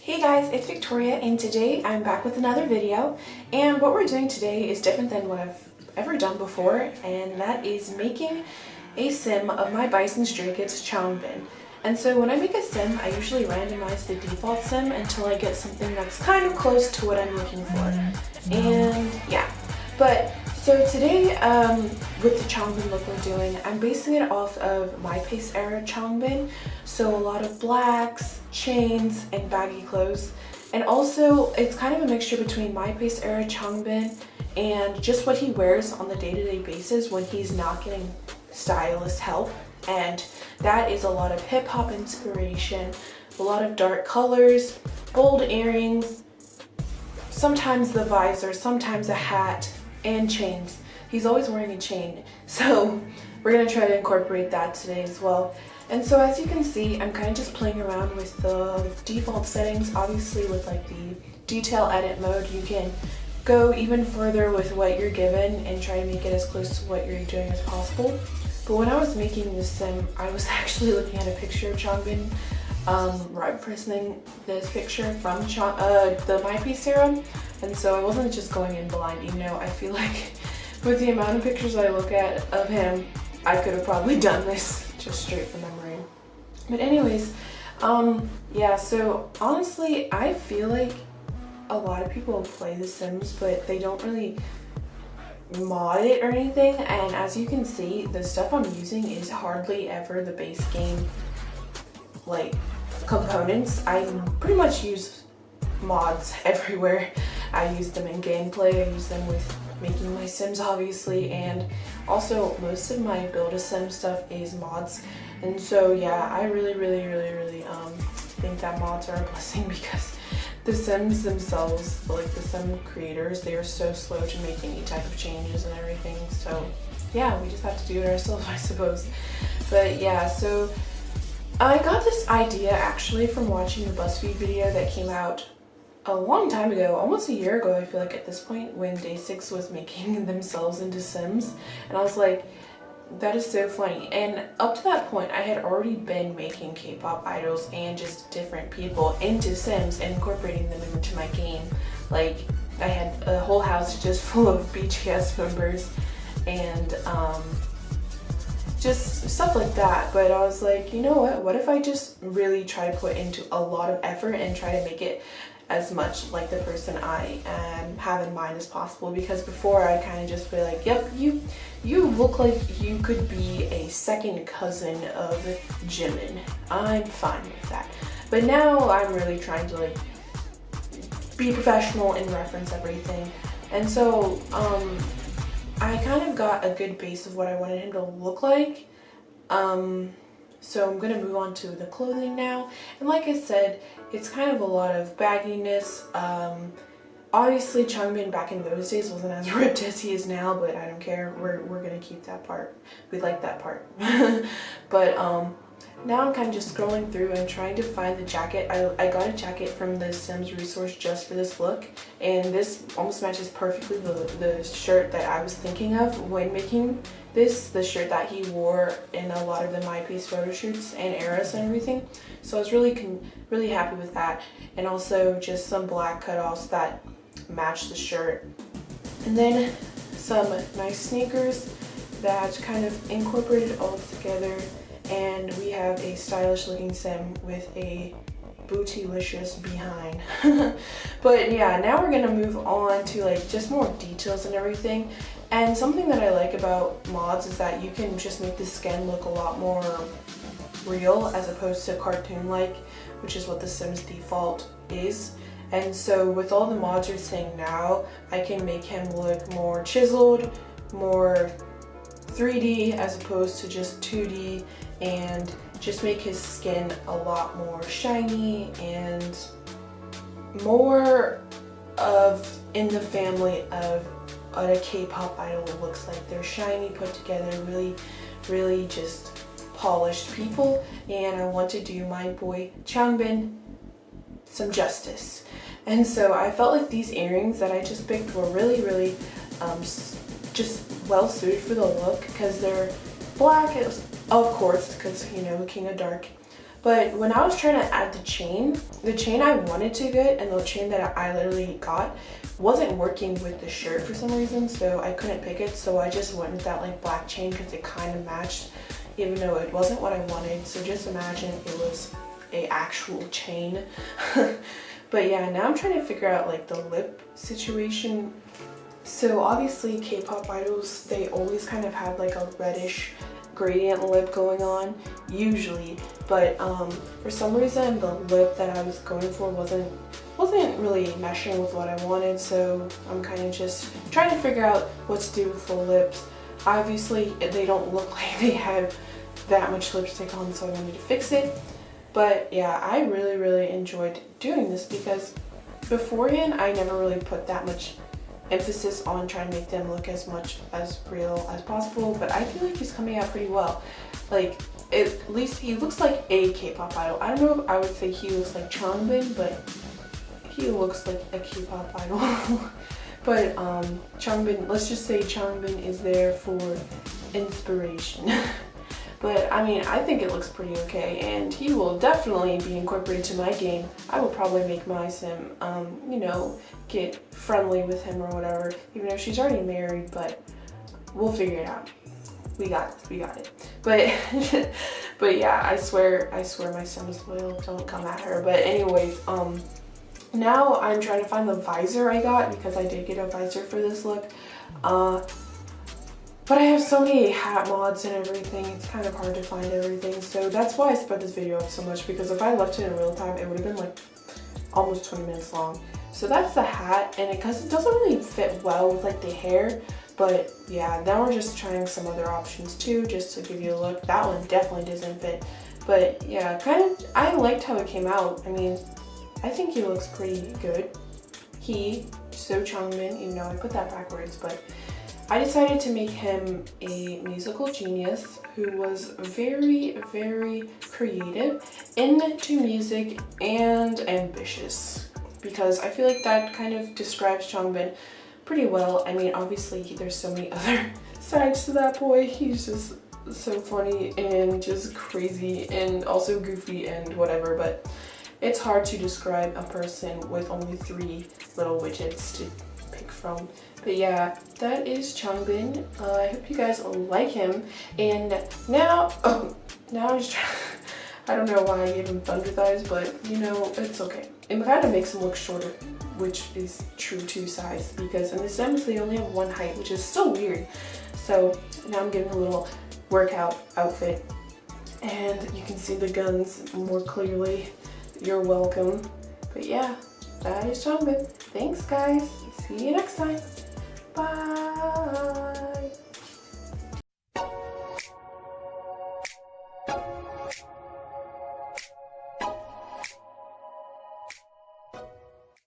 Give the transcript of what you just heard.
Hey guys, it's Victoria and today I'm back with another video, and what we're doing today is different than what I've ever done before, and that is making a sim of my bison stray kids Changbin. And so when I make a sim, I usually randomize the default sim until I get something that's kind of close to what I'm looking for. And yeah, but so today with the Changbin look we're doing, I'm basing it off of MySpace era Changbin. So a lot of blacks, chains, and baggy clothes. And also it's kind of a mixture between MySpace era Changbin and just what he wears on the day-to-day basis when he's not getting stylist help. And that is a lot of hip-hop inspiration, a lot of dark colors, bold earrings, sometimes the visor, sometimes a hat, and chains. He's always wearing a chain, so we're gonna try to incorporate that today as well. And so as you can see, I'm kind of just playing around with the default settings. Obviously with like the detail edit mode, you can go even further with what you're given and try to make it as close to what you're doing as possible. But when I was making this sim, I was actually looking at a picture of Changbin, referencing this picture from the MySpace era. And so I wasn't just going in blind, you know. I feel like with the amount of pictures I look at of him, I could have probably done this just straight from memory. But anyways, yeah, so honestly, I feel like a lot of people play The Sims, but they don't really mod it or anything. And as you can see, the stuff I'm using is hardly ever the base game like components. I pretty much use mods everywhere. I use them in gameplay, I use them with making my sims obviously, and also most of my build-a-sim stuff is mods. And so yeah, I really think that mods are a blessing, because the sims themselves, like the sim creators, they are so slow to make any type of changes and everything. So yeah, we just have to do it ourselves, I suppose. But yeah, so I got this idea actually from watching a BuzzFeed video that came out a long time ago, almost a year ago I feel like at this point, when Day 6 was making themselves into Sims. And I was like, that is so funny. And up to that point I had already been making K-pop idols and just different people into Sims and incorporating them into my game. Like I had a whole house just full of BTS members and just stuff like that. But I was like, you know what if I just really try to put into a lot of effort and try to make it as much like the person I have in mind as possible. Because before I kind of just be like, yep, you look like you could be a second cousin of Jimin. I'm fine with that. But now I'm really trying to like be professional and reference everything. And so I kind of got a good base of what I wanted him to look like. So I'm gonna move on to the clothing now. And like I said, it's kind of a lot of bagginess. Obviously Changbin back in those days wasn't as ripped as he is now, but I don't care. We're gonna keep that part. We like that part. But now I'm kind of just scrolling through and trying to find the jacket. I got a jacket from the Sims resource just for this look, and this almost matches perfectly the shirt that I was thinking of when making this, the shirt that he wore in a lot of the MySpace photo shoots and eras and everything. So I was really happy with that. And also just some black cutoffs that match the shirt. And then some nice sneakers that kind of incorporated all together. And we have a stylish looking sim with a bootylicious behind. But yeah, now we're gonna move on to like just more details and everything. And something that I like about mods is that you can just make the skin look a lot more real as opposed to cartoon-like, which is what the Sims default is. And so with all the mods you're seeing now, I can make him look more chiseled, more 3D as opposed to just 2D, and just make his skin a lot more shiny and more of in the family of what a K-pop idol looks like. They're shiny, put together, really just polished people. And I want to do my boy Changbin some justice. And so I felt like these earrings that I just picked were really just well suited for the look, because they're black, of course, because you know, King of Dark, But when I was trying to add the chain I wanted to get and the chain that I literally got wasn't working with the shirt for some reason, so I couldn't pick it. So I just went with that like black chain because it kind of matched, even though it wasn't what I wanted. So just imagine it was a actual chain. But yeah, now I'm trying to figure out like the lip situation. So obviously K-pop idols, they always kind of have like a reddish gradient lip going on usually, but for some reason the lip that I was going for wasn't really meshing with what I wanted. So I'm kind of just trying to figure out what to do with the lips. Obviously they don't look like they have that much lipstick on, so I wanted to fix it. But yeah, I really enjoyed doing this because beforehand I never really put that much emphasis on trying to make them look as much as real as possible, but I feel like he's coming out pretty well. Like, at least he looks like a K-pop idol. I don't know if I would say he looks like Changbin, but he looks like a K-pop idol. But Changbin, let's just say Changbin is there for inspiration. But I mean, I think it looks pretty okay, and he will definitely be incorporated to my game. I will probably make my sim, you know, get friendly with him or whatever, even though she's already married, but we'll figure it out. We got this, we got it. But, but yeah, I swear my sim is loyal, don't come at her. But anyways, now I'm trying to find the visor I got, because I did get a visor for this look. But I have so many hat mods and everything, it's kind of hard to find everything. So that's why I sped this video up so much, because if I left it in real time, it would have been like almost 20 minutes long. So that's the hat, and because it doesn't really fit well with like the hair. But yeah, now we're just trying some other options too, just to give you a look. That one definitely doesn't fit. But yeah, I liked how it came out. I mean, I think he looks pretty good. So Changbin, even though I put that backwards, but I decided to make him a musical genius who was very creative, into music, and ambitious. Because I feel like that kind of describes Changbin pretty well. I mean, obviously there's so many other sides to that boy. He's just so funny and just crazy and also goofy and whatever, but it's hard to describe a person with only 3 little widgets to pick from. But yeah, that is Changbin. I hope you guys like him. And now, now I'm just trying, I don't know why I gave him thunder thighs, but you know, it's okay. And kind of makes him look shorter, which is true to size, because in the Sims they only have 1 height, which is so weird. So now I'm giving a little workout outfit, and you can see the guns more clearly. You're welcome. But yeah, that is Changbin. Thanks guys. See you next time.